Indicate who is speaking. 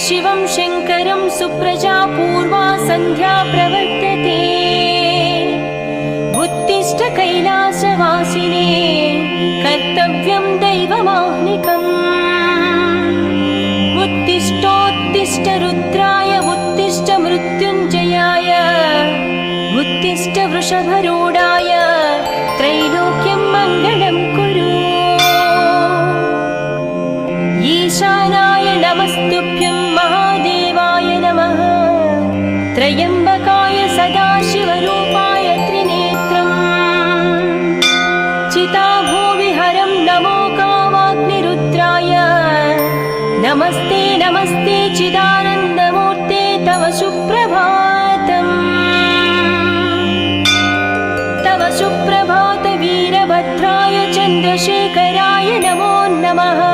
Speaker 1: शिवं शङ्करं सुप्रजा पूर्वा सन्ध्या प्रवर्तते। उत्तिष्ठ कैलासवासिने कर्तव्यं दैवमाह्निकम्। उत्तिष्ठोत्तिष्ठ रुद्राय उत्तिष्ठ मृत्युञ्जयाय उत्तिष्ठ वृषभरूढाय त्रैलोक्यं मङ्गलं कुरु। ईशानाय नमस्तुभ्यं महादेवाय नमः। त्र्यम्बकाय सदाशिवरूपाय त्रिनेत्रम्। चिताभूविहरं नमो कामाग्निरुद्राय। नमस्ते नमस्ते चिदानन्दमूर्ते तव सुप्रभातम्। तव सुप्रभात वीरभद्राय चन्द्रशेखराय नमो नमः।